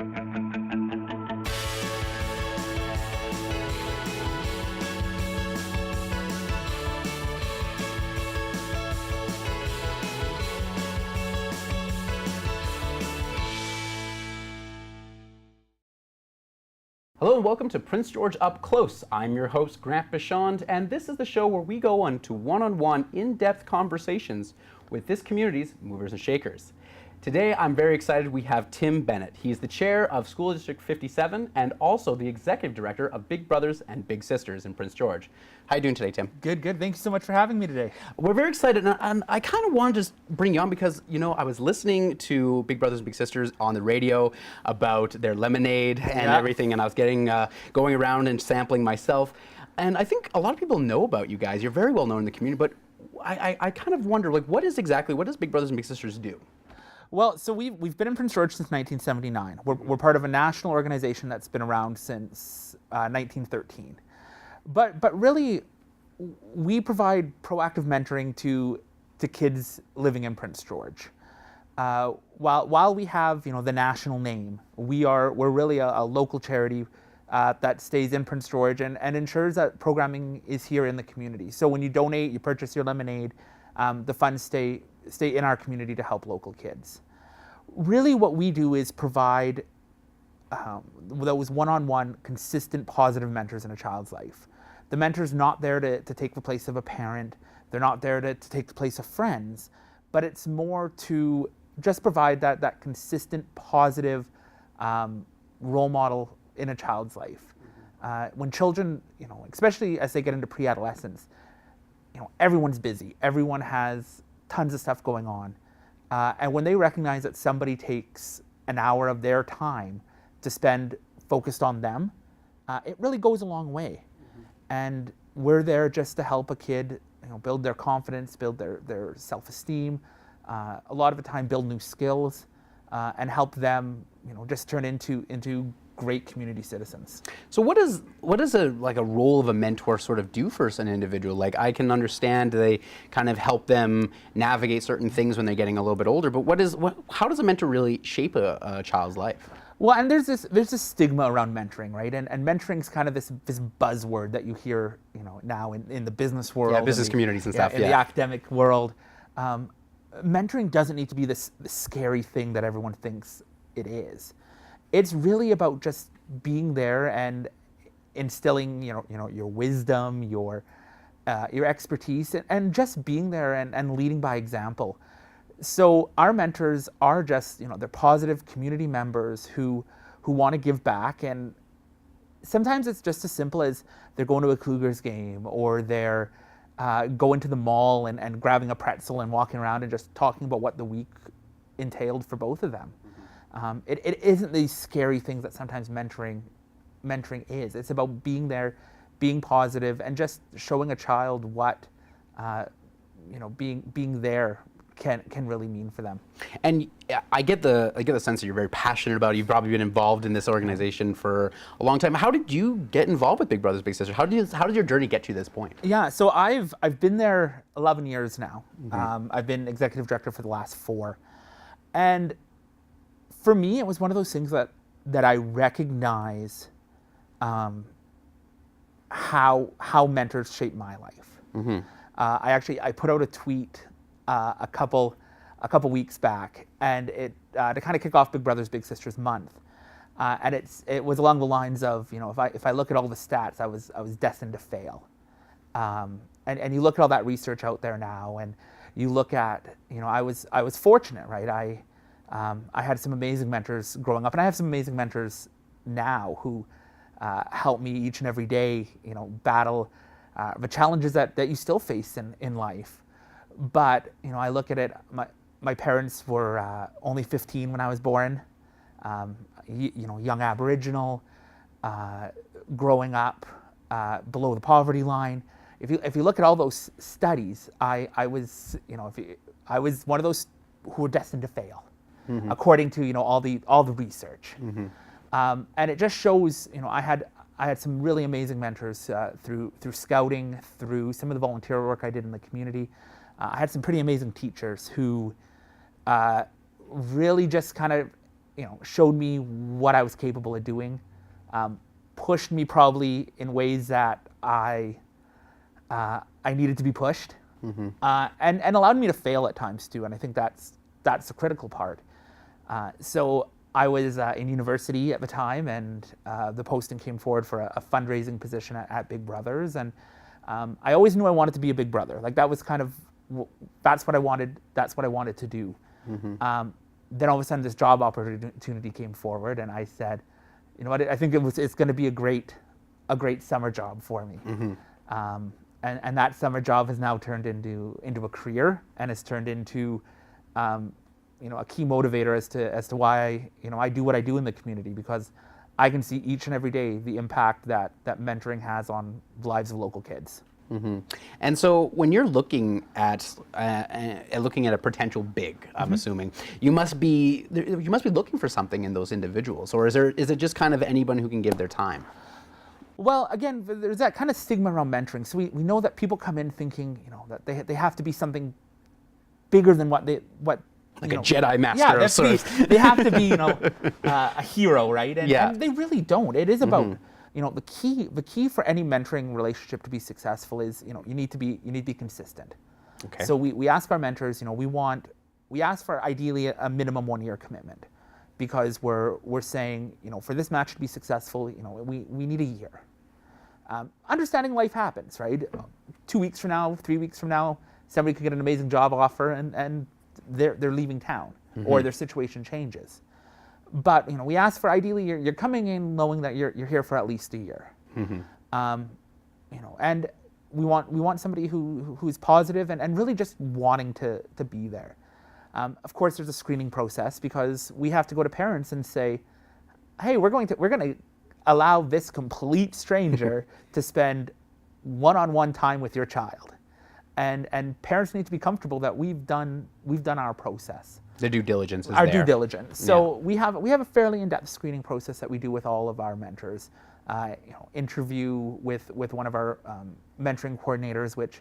Hello and welcome to Prince George Up Close. I'm your host, Grant Bachand, and this is the show where we go on to one-on-one, in-depth conversations with this community's movers and shakers. Today, I'm very excited we have Tim Bennett. He's the chair of School District 57 and also the executive director of Big Brothers and Big Sisters in Prince George. How are you doing today, Tim? Good, good. Thank you so much for having me today. We're very excited, and I kind of wanted to just bring you on because, you know, I was listening to Big Brothers and Big Sisters on the radio about their lemonade and everything, and I was getting going around and sampling myself. And I think a lot of people know about you guys. You're very well known in the community, but I kind of wonder, like, what does Big Brothers and Big Sisters do? Well, so we've been in Prince George since 1979. We're part of a national organization that's been around since 1913. But really, we provide proactive mentoring to kids living in Prince George. While we have the national name, we're really a local charity that stays in Prince George and ensures that programming is here in the community. So when you donate, you purchase your lemonade, the funds stay in our community to help local kids. Really what we do is provide those one-on-one, consistent, positive mentors in a child's life. The mentor's not there to take the place of a parent. They're not there to take the place of friends, but it's more to just provide that consistent, positive role model in a child's life. When children, especially as they get into pre-adolescence, everyone's busy. Everyone has tons of stuff going on. And when they recognize that somebody takes an hour of their time to spend focused on them, it really goes a long way. Mm-hmm. And we're there just to help a kid build their confidence, build their self-esteem, a lot of the time build new skills, and help them just turn into great community citizens. So what does a role of a mentor sort of do for an individual? Like, I can understand they kind of help them navigate certain things when they're getting a little bit older, but how does a mentor really shape a child's life? Well, and there's this stigma around mentoring, right? And mentoring's kind of this buzzword that you hear now in the business world. Yeah, business communities and stuff. In the academic world. Mentoring doesn't need to be this scary thing that everyone thinks it is. It's really about just being there and instilling, your wisdom, your expertise, and just being there and leading by example. So our mentors are just, they're positive community members who want to give back, and sometimes it's just as simple as they're going to a Cougars game, or they're going to the mall and grabbing a pretzel and walking around and just talking about what the week entailed for both of them. It isn't these scary things that sometimes mentoring is. It's about being there, being positive, and just showing a child what being there can really mean for them. And I get the sense that you're very passionate about it. You've probably been involved in this organization for a long time. How did you get involved with Big Brothers Big Sisters? How did your journey get to this point? Yeah, so I've been there 11 years now. Mm-hmm. I've been executive director for the last 4, and for me, it was one of those things that I recognize how mentors shape my life. Mm-hmm. I put out a tweet a couple weeks back, and it to kind of kick off Big Brothers Big Sisters month, and it was along the lines of if I look at all the stats, I was destined to fail, and you look at all that research out there now, and you look at I was fortunate, right? I had some amazing mentors growing up, and I have some amazing mentors now who help me each and every day, battle the challenges that you still face in life. But I look at it. My parents were only 15 when I was born. Young Aboriginal, growing up below the poverty line. If you look at all those studies, I was one of those who were destined to fail. Mm-hmm. According to all the research, mm-hmm. And it just shows I had some really amazing mentors through scouting, through some of the volunteer work I did in the community. I had some pretty amazing teachers who really just kind of showed me what I was capable of doing, pushed me probably in ways that I needed to be pushed, and allowed me to fail at times too. And I think that's the critical part. So I was in university at the time, and the posting came forward for a fundraising position at Big Brothers, and I always knew I wanted to be a Big Brother. Like that was kind of that's what I wanted. That's what I wanted to do. Then all of a sudden, this job opportunity came forward, and I said, you know what? I think it's going to be a great summer job for me. And that summer job has now turned into a career, and it's turned into a key motivator as to why I do what I do in the community, because I can see each and every day the impact that mentoring has on the lives of local kids. And so when you're looking at a potential big, I'm assuming you must be looking for something in those individuals, or is it just kind of anyone who can give their time? Well, again, there's that kind of stigma around mentoring. So we know that people come in thinking that they have to be something bigger than what like a Jedi master of sorts. They have to be a hero, right? And they really don't. It is about the key for any mentoring relationship to be successful is you need to be consistent. Okay. So we ask our mentors, we ask for ideally a minimum 1-year commitment, because we're saying for this match to be successful, we need a year. Understanding life happens, right? 2 weeks from now, 3 weeks from now, somebody could get an amazing job offer and they're leaving town, or their situation changes. But we ask for ideally you're coming in knowing that you're here for at least a year. And we want somebody who's positive and really just wanting to be there. Of course, there's a screening process, because we have to go to parents and say, hey, we're going to allow this complete stranger to spend one-on-one time with your child. And parents need to be comfortable that we've done our process. The due diligence is our there. Due diligence. So we have a fairly in-depth screening process that we do with all of our mentors. Interview with one of our mentoring coordinators, which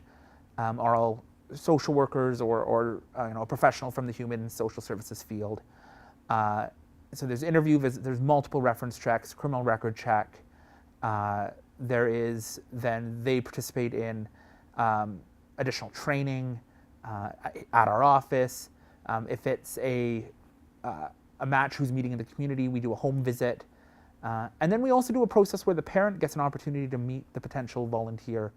are all social workers or a professional from the human social services field. So there's interview, there's multiple reference checks, criminal record check. They participate in additional training at our office. If it's a match who's meeting in the community, we do a home visit. And then we also do a process where the parent gets an opportunity to meet the potential volunteer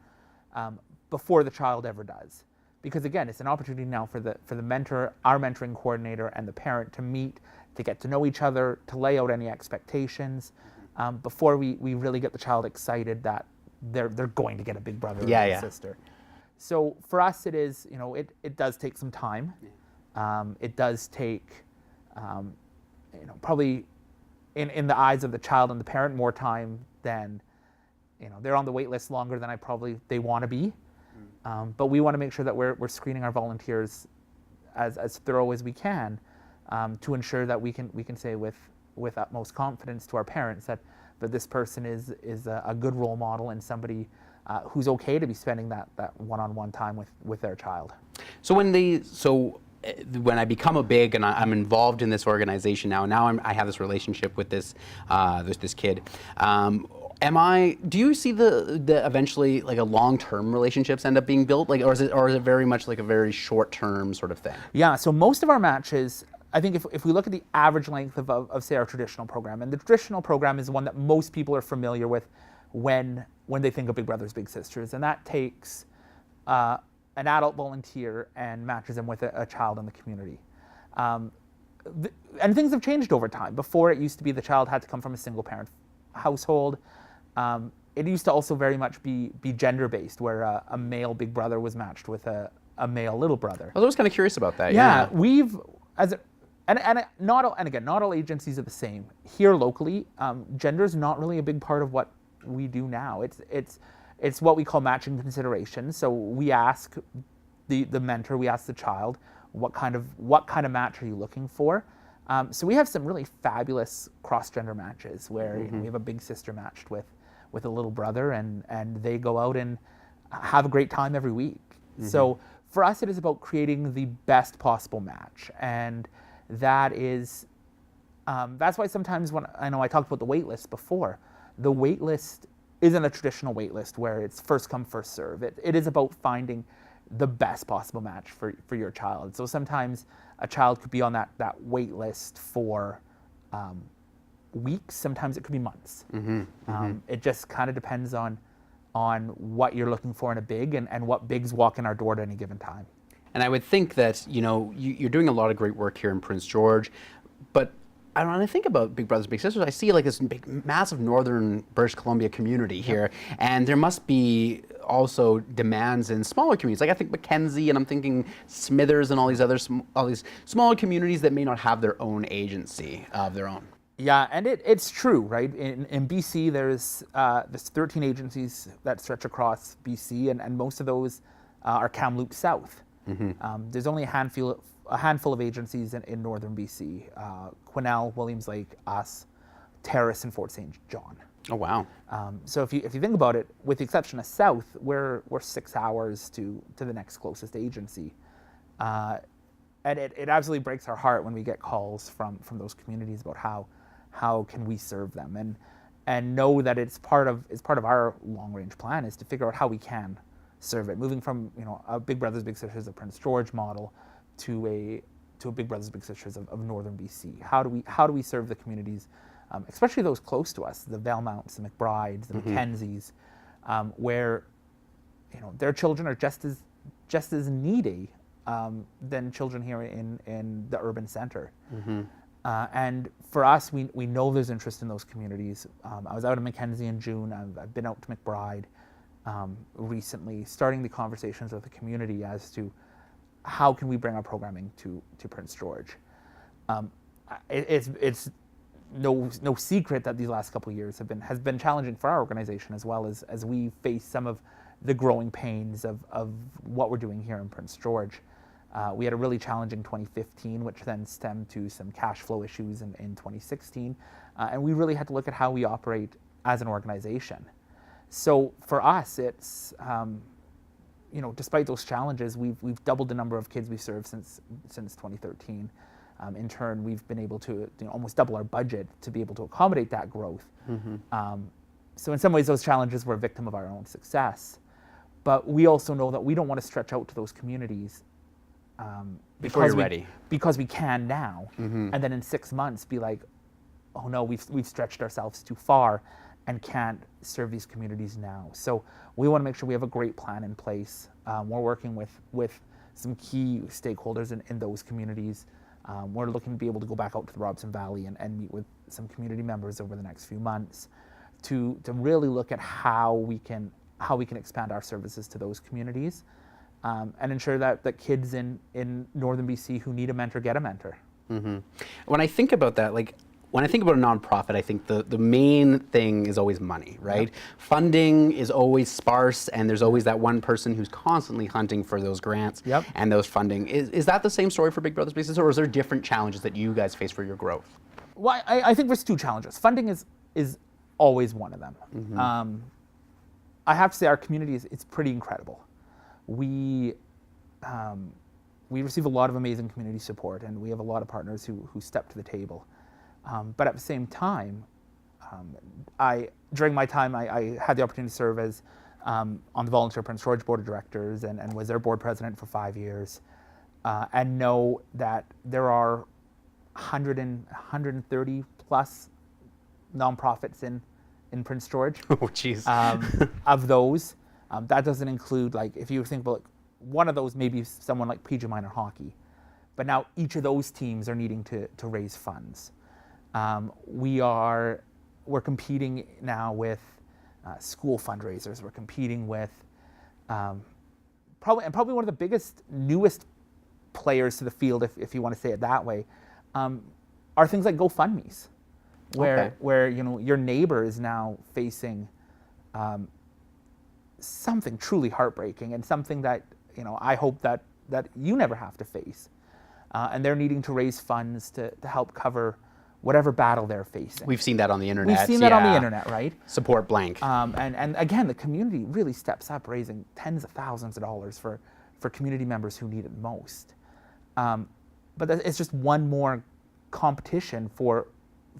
before the child ever does. Because again, it's an opportunity now for the mentor, our mentoring coordinator, and the parent to meet, to get to know each other, to lay out any expectations before we really get the child excited that they're going to get a big brother or big sister. So for us, it is, it does take some time. It does take, probably in the eyes of the child and the parent, more time than, they're on the wait list longer than they want to be. But we want to make sure that we're screening our volunteers as thorough as we can to ensure that we can say with utmost confidence to our parents that this person is a good role model and somebody who's okay to be spending that one-on-one time with their child. So when I become a big and I'm involved in this organization now I have this relationship with this kid. Do you see the eventually like a long-term relationships end up being built, like, or is it very much like a very short-term sort of thing? Yeah. So most of our matches, I think if we look at the average length of say our traditional program, and the traditional program is one that most people are familiar with when they think of Big Brothers Big Sisters, and that takes an adult volunteer and matches them with a child in the community. And things have changed over time. Before, it used to be the child had to come from a single-parent household. It used to also very much be gender-based, where a male big brother was matched with a male little brother. I was kind of curious about that. Yeah, not all agencies are the same. Here locally, gender is not really a big part of what we do now. It's what we call matching consideration. So we ask the mentor, we ask the child, what kind of match are you looking for? So we have some really fabulous cross-gender matches where we have a big sister matched with a little brother, and they go out and have a great time every week. So for us, it is about creating the best possible match, and that is That's why sometimes when I know I talked about the wait list before, the wait list isn't a traditional wait list where it's first come, first serve. It is about finding the best possible match for your child. So sometimes a child could be on that wait list for weeks, sometimes it could be months. It just kind of depends on what you're looking for in a big and what bigs walk in our door at any given time. And I would think that, you're doing a lot of great work here in Prince George, but when I think about Big Brothers Big Sisters, I see like this big, massive northern British Columbia community here, and there must be also demands in smaller communities. Like I think Mackenzie, and I'm thinking Smithers, and all these smaller communities that may not have their own agency of their own. Yeah, and it's true, right? In BC, there's 13 agencies that stretch across BC, and most of those are Kamloops South. There's only a handful of agencies in northern BC, Quesnel, Williams Lake, us, Terrace, and Fort St. John. Oh, wow. So if you think about it, with the exception of South, we're 6 hours to the next closest agency. And it absolutely breaks our heart when we get calls from those communities about how can we serve them, and know that it's part of our long range plan is to figure out how we can serve it, moving from a Big Brothers Big Sisters of Prince George model to a Big Brothers Big Sisters of northern BC. How do we serve the communities, especially those close to us, the Vailmounts, the McBrides, the Mackenzies, where their children are just as needy than children here in the urban center. And for us, we know there's interest in those communities. I was out in Mackenzie in June. I've been out to McBride recently, starting the conversations with the community as to how can we bring our programming to Prince George. It's no secret that these last couple of years has been challenging for our organization, as well as we face some of the growing pains of what we're doing here in Prince George. We had a really challenging 2015, which then stemmed to some cash flow issues in 2016. And we really had to look at how we operate as an organization. So for us, it's, despite those challenges, we've doubled the number of kids we serve since 2013. In turn, we've been able to almost double our budget to be able to accommodate that growth. So in some ways, those challenges were a victim of our own success. But we also know that we don't want to stretch out to those communities because we can now, and then in 6 months be like, oh no, we've stretched ourselves too far and can't serve these communities now. So we want to make sure we have a great plan in place. We're working with some key stakeholders in those communities. We're looking to be able to go back out to the Robson Valley and meet with some community members over the next few months to really look at how we can expand our services to those communities. And ensure that kids in northern BC who need a mentor get a mentor. When I think about that, when I think about a nonprofit, I think the main thing is always money, right? Funding is always sparse, and there's always that one person who's constantly hunting for those grants and those funding. Is that the same story for Big Brothers Big Sisters, or is there different challenges that you guys face for your growth? Well, I think there's two challenges. Funding is always one of them. I have to say our community it's pretty incredible. We receive a lot of amazing community support, and we have a lot of partners who step to the table. But at the same time, during my time, I had the opportunity to serve as on the Volunteer Prince George Board of Directors and was their board president for 5 years, and know that there are 130 plus nonprofits in Prince George. Oh, geez. Of those, that doesn't include, if you think about one of those, maybe someone like PG Minor Hockey. But now each of those teams are needing to raise funds. We're competing now with school fundraisers. We're competing with probably one of the biggest, newest players to the field, if you want to say it that way, are things like GoFundMe's, where your neighbor is now facing something truly heartbreaking and something that I hope that you never have to face, and they're needing to raise funds to help cover whatever battle they're facing. We've seen that on the internet. We've seen that on the internet, right? Support blank. And again, the community really steps up, raising tens of thousands of dollars for community members who need it most. But it's just one more competition for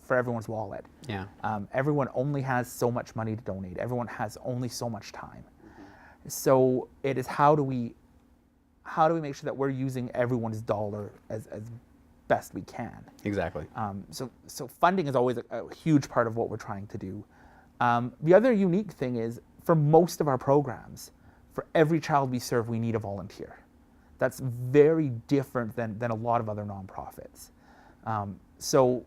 for everyone's wallet. Yeah. Everyone only has so much money to donate. Everyone has only so much time. So it is how do we make sure that we're using everyone's dollar as best we can. Exactly. So funding is always a huge part of what we're trying to do. The other unique thing is, for most of our programs, for every child we serve, we need a volunteer. That's very different than a lot of other nonprofits. So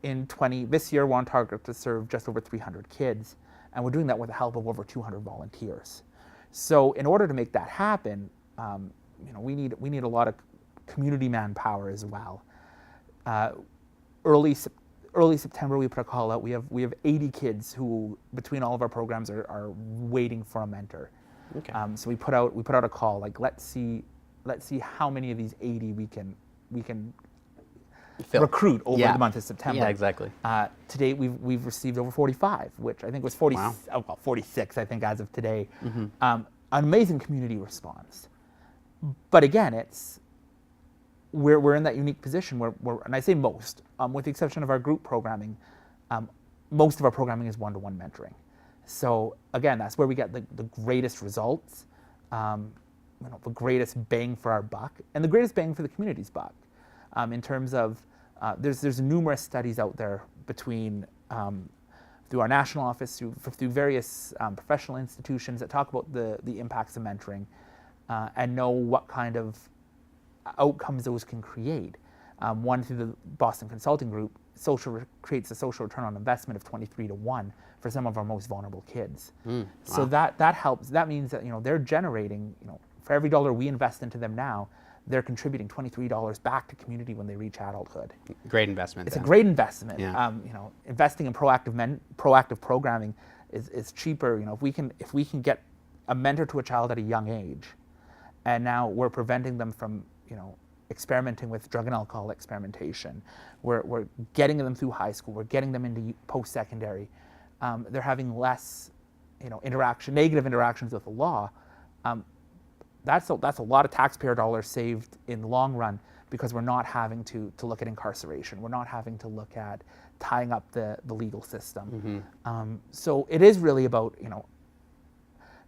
this year, we're on target to serve just over 300 kids, and we're doing that with the help of over 200 volunteers. So in order to make that happen, we need a lot of community manpower as well. Early September, we put a call out. We have 80 kids who, between all of our programs, are waiting for a mentor. Okay. So we put out a call, like, let's see how many of these 80 we can recruit over the month of September. Yeah, exactly. To date, we've received over 45, which I think was 40. Wow. 46, I think, as of today. An amazing community response. But again, we're in that unique position where and I say most, with the exception of our group programming, most of our programming is one-to-one mentoring. So again, that's where we get the greatest results, the greatest bang for our buck, and the greatest bang for the community's buck. In terms of, there's numerous studies out there between through our national office, through various professional institutions that talk about the impacts of mentoring, and know what kind of outcomes those can create. One through the Boston Consulting Group creates a social return on investment of 23 to 1 for some of our most vulnerable kids. So that helps. That means that they're generating, for every dollar we invest into them now, they're contributing $23 back to community when they reach adulthood. Great investment. It's a great investment. Yeah. Investing in proactive programming is cheaper. If we can get a mentor to a child at a young age, and now we're preventing them from experimenting with drug and alcohol experimentation. We're getting them through high school. We're getting them into post-secondary. They're having less, negative interactions with the law. That's a lot of taxpayer dollars saved in the long run, because we're not having to look at incarceration. We're not having to look at tying up the legal system. So it is really about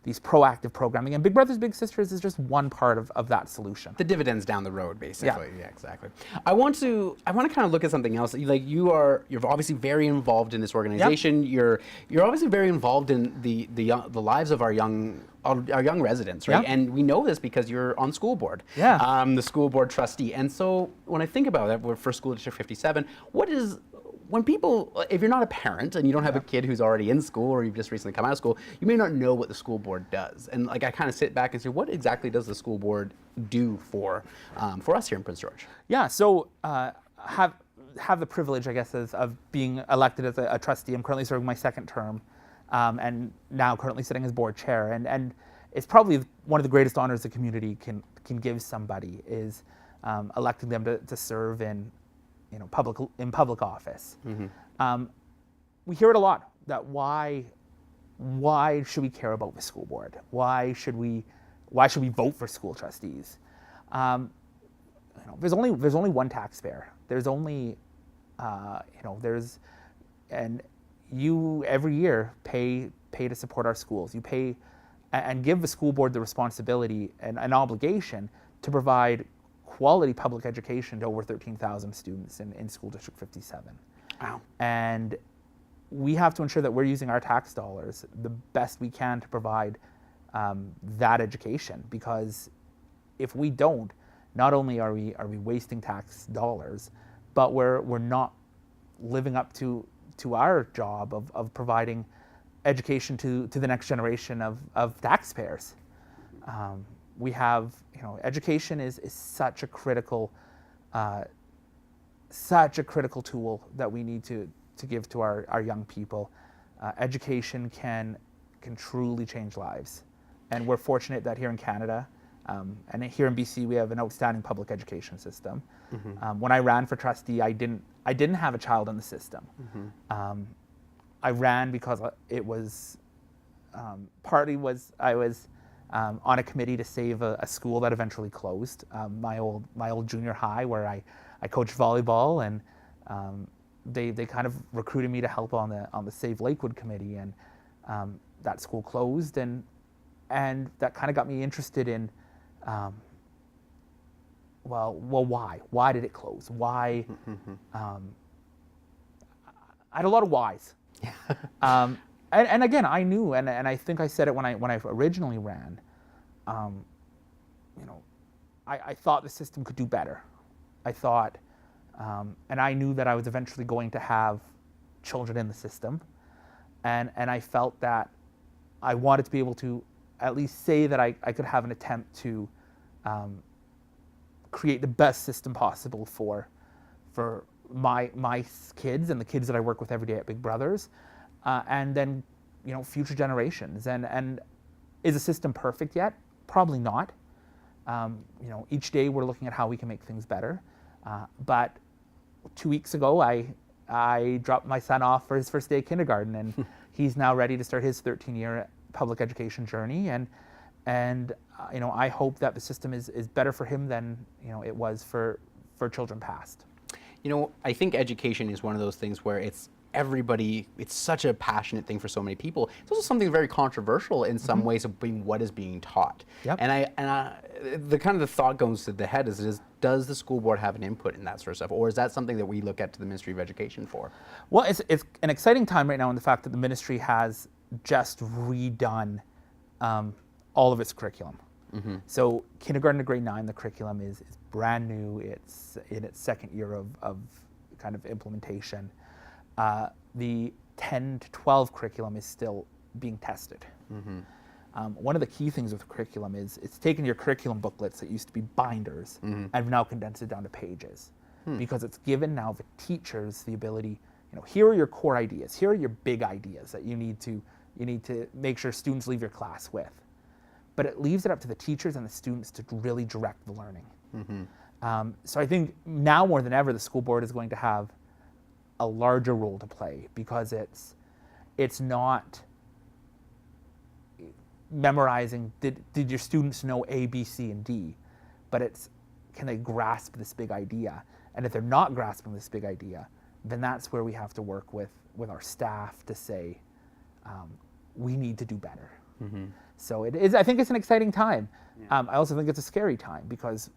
these proactive programming, and Big Brothers Big Sisters is just one part of that solution. The dividends down the road, basically. Yeah, exactly. I want to kind of look at something else. Like you're obviously very involved in this organization. Yep. You're obviously very involved in the lives of our young residents, right? Yep. And we know this because you're on school board. Yeah. The school board trustee. And so when I think about that, we're for School District 57. When people, if you're not a parent and you don't have a kid who's already in school, or you've just recently come out of school, you may not know what the school board does. And I kind of sit back and say, what exactly does the school board do for us here in Prince George? Yeah, so have the privilege, I guess, of being elected as a trustee. I'm currently serving my second term, and now currently sitting as board chair. And it's probably one of the greatest honors the community can give somebody, is electing them to serve in public office. We hear it a lot, that why should we care about the school board? Why should we vote for school trustees? There's only one taxpayer. And you every year pay to support our schools. You pay and give the school board the responsibility and an obligation to provide quality public education to over 13,000 students in School District 57. Wow. And we have to ensure that we're using our tax dollars the best we can to provide that education, because if we don't, not only are we wasting tax dollars, but we're not living up to our job of providing education to the next generation of taxpayers. We have, education is such a critical tool that we need to give to our young people. Education can truly change lives, and we're fortunate that here in Canada, and here in BC, we have an outstanding public education system. When I ran for trustee, I didn't have a child in the system. I ran because it was partly was I was on a committee to save a school that eventually closed, my old junior high, where I coached volleyball, and they kind of recruited me to help on the Save Lakewood committee, and that school closed, and that kind of got me interested in, well, why? Why did it close? Why? I had a lot of whys. And again, I knew, and I think I said it when I originally ran. I thought the system could do better. I thought, and I knew that I was eventually going to have children in the system, and I felt that I wanted to be able to at least say that I could have an attempt to create the best system possible for my kids and the kids that I work with every day at Big Brothers, and then future generations. And is the system perfect yet? Probably not. Each day we're looking at how we can make things better. But 2 weeks ago, I dropped my son off for his first day of kindergarten, and he's now ready to start his 13-year public education journey. And I hope that the system is better for him than it was for children past. I think education is one of those things where it's such a passionate thing for so many people. It's also something very controversial in some ways of what is being taught. Yep. And the thought goes to the head is does the school board have an input in that sort of stuff, or is that something that we look at to the Ministry of Education for? Well, it's an exciting time right now in the fact that the ministry has just redone all of its curriculum. So kindergarten to grade 9, the curriculum is brand new. It's in its second year of kind of implementation. The 10 to 12 curriculum is still being tested. One of the key things with the curriculum is it's taken your curriculum booklets that used to be binders and now condensed it down to pages, because it's given now the teachers the ability, here are your core ideas, here are your big ideas that you need to make sure students leave your class with. But it leaves it up to the teachers and the students to really direct the learning. So I think now more than ever, the school board is going to have a larger role to play, because it's not memorizing, did your students know A, B, C, and D, but it's, can they grasp this big idea? And if they're not grasping this big idea, then that's where we have to work with our staff to say, we need to do better. So it is, I think it's an exciting time. I also think it's a scary time, because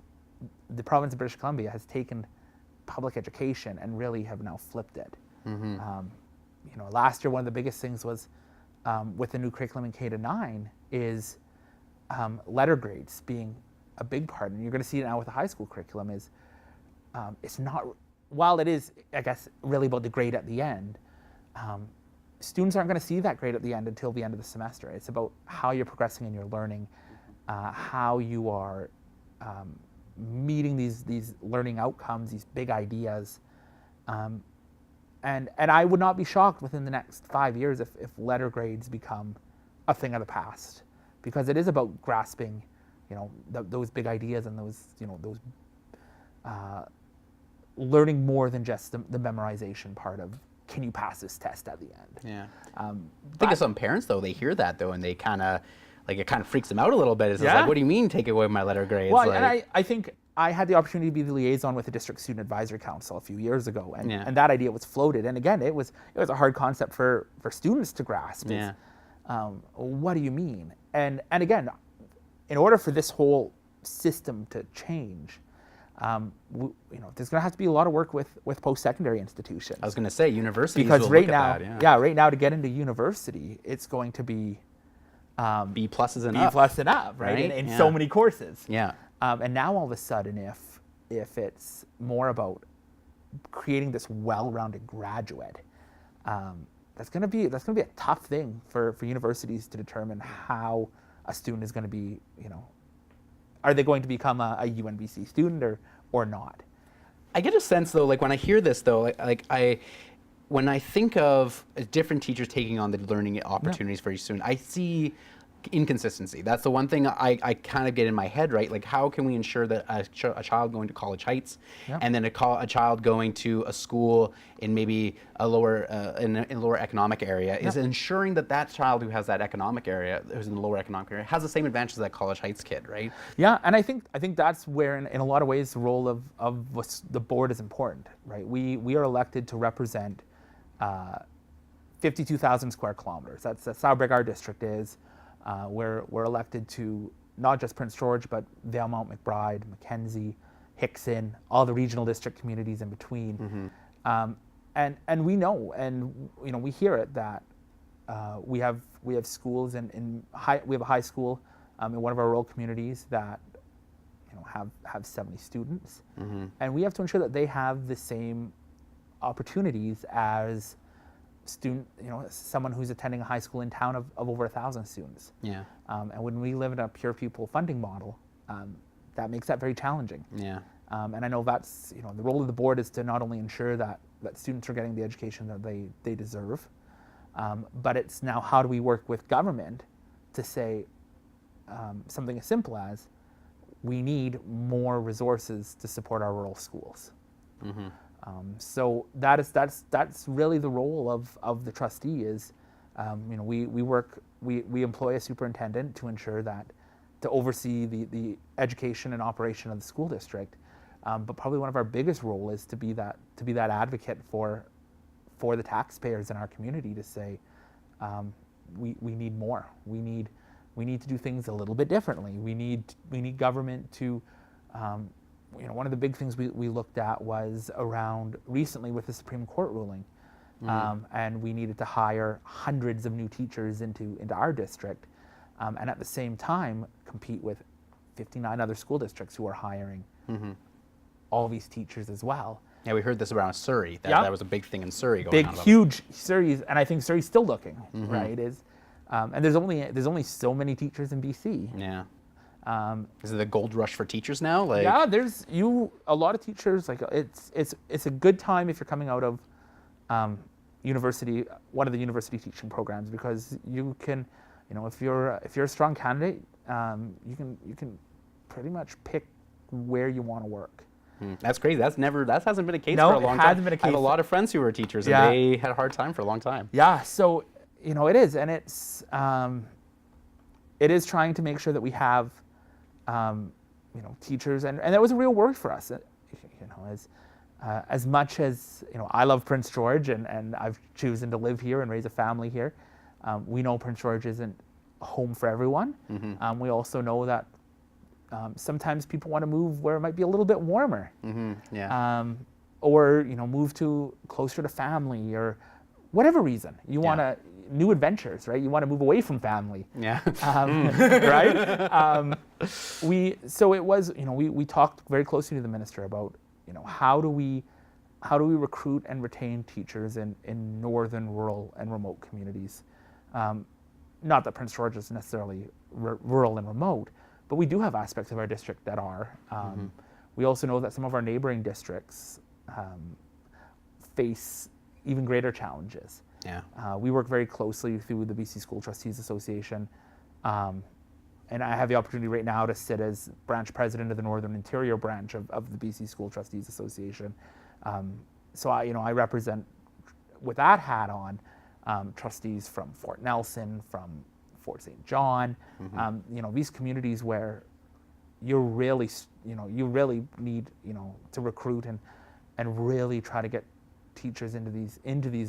the province of British Columbia has taken public education and really have now flipped it. Last year, one of the biggest things was with the new curriculum in K-9 is letter grades being a big part, and you're going to see it now with the high school curriculum. Is it's not, while it is, I guess, really about the grade at the end, students aren't going to see that grade at the end until the end of the semester. It's about how you're progressing in your learning, how you are meeting these learning outcomes, these big ideas. And I would not be shocked within the next 5 years if letter grades become a thing of the past, because it is about grasping, those big ideas and those learning more than just the memorization part of, can you pass this test at the end? Yeah. I think of some parents though, they hear that though, and they kind of, it kind of freaks them out a little bit. It's like, what do you mean take away my letter grades? Well, and I think I had the opportunity to be the liaison with the District Student Advisory Council a few years ago, and that idea was floated. And again, it was a hard concept for students to grasp. What do you mean? And again, in order for this whole system to change, there's going to have to be a lot of work with post-secondary institutions. I was going to say universities. Because will right look now, at that, right now to get into university, it's going to be B pluses and B up. plus and up, right? In so many courses. Yeah. And now all of a sudden, if it's more about creating this well-rounded graduate, that's going to be a tough thing for universities to determine how a student is going to be. Are they going to become a UNBC student or not? I get a sense though, when I hear this though, when I think of different teachers taking on the learning opportunities for each student, I see inconsistency. That's the one thing I kind of get in my head, right? Like, how can we ensure that a child going to College Heights and then a child going to a school in maybe a lower in a lower economic area is ensuring that that child who has that economic area, who's in the lower economic area, has the same advantages as that College Heights kid, right? Yeah, and I think that's where, in a lot of ways, the role of the board is important, right? We are elected to represent 52,000 square kilometers. That's how big our district is. We're elected to not just Prince George, but Valemount, McBride, Mackenzie, Hickson, all the regional district communities in between. And we know, and we hear it, that we have schools we have a high school in one of our rural communities that have 70 students, and we have to ensure that they have the same opportunities as someone who's attending a high school in town of over 1,000 students. Yeah. And when we live in a pure pupil funding model, that makes that very challenging. Yeah. And I know that's, the role of the board is to not only ensure that students are getting the education that they deserve, but it's now how do we work with government to say something as simple as we need more resources to support our rural schools. So that's really the role of the trustee is, we employ a superintendent to ensure that, to oversee the education and operation of the school district. But probably one of our biggest role is to be that advocate for the taxpayers in our community to say, we need more. We need to do things a little bit differently. We need government to, one of the big things we looked at was around recently with the Supreme Court ruling, and we needed to hire hundreds of new teachers into our district, and at the same time compete with 59 other school districts who are hiring all these teachers as well. Yeah, we heard this around Surrey. That was a big thing in Surrey going on. Huge Surrey, and I think Surrey's still looking, right? And there's only so many teachers in BC. Yeah. Is it the gold rush for teachers now? Yeah, there's a lot of teachers. Like it's a good time if you're coming out of university, one of the university teaching programs, because you can, if you're a strong candidate, you can pretty much pick where you want to work. That's crazy. That hasn't been a case for a long time. No, it hasn't been a case. I have a lot of friends who were teachers, and they had a hard time for a long time. Yeah, so it is, and it is trying to make sure that we have, teachers, and that was a real worry for us. As much as I love Prince George, and I've chosen to live here and raise a family here. We know Prince George isn't home for everyone. We also know that sometimes people want to move where it might be a little bit warmer, or move to closer to family, or whatever reason you want to new adventures, right? You want to move away from family, right? We talked very closely to the minister about how do we recruit and retain teachers in northern, rural, and remote communities. Not that Prince George is necessarily rural and remote, but we do have aspects of our district that are. We also know that some of our neighboring districts face even greater challenges. We work very closely through the BC School Trustees Association, and I have the opportunity right now to sit as branch president of the Northern Interior branch of the BC School Trustees Association. So I represent, with that hat on, trustees from Fort Nelson, from Fort St. John, these communities where you really need to recruit and really try to get teachers into these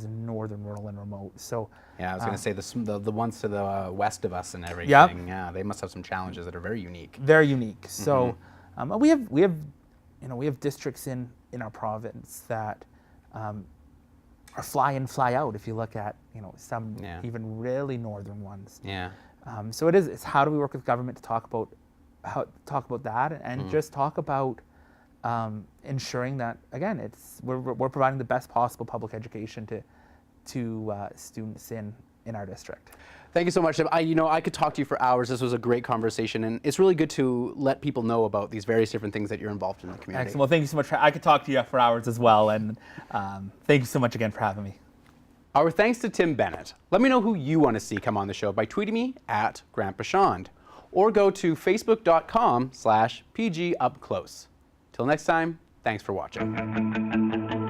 northern, rural, and remote. So I was going to say the ones to the west of us and everything. Yeah, they must have some challenges that are very unique. Very unique. So we have districts in our province that are fly in, fly out. If you look at some even really northern ones. So it's how do we work with government to talk about that and just talk about ensuring that, again, we're providing the best possible public education to students in our district. Thank you so much, Tim. I could talk to you for hours. This was a great conversation, and it's really good to let people know about these various different things that you're involved in the community. Excellent. Well, thank you so much. I could talk to you for hours as well, and thank you so much again for having me. Our thanks to Tim Bennett. Let me know who you want to see come on the show by tweeting me at Grant Bachand or go to facebook.com/PGUpClose. Till next time, thanks for watching.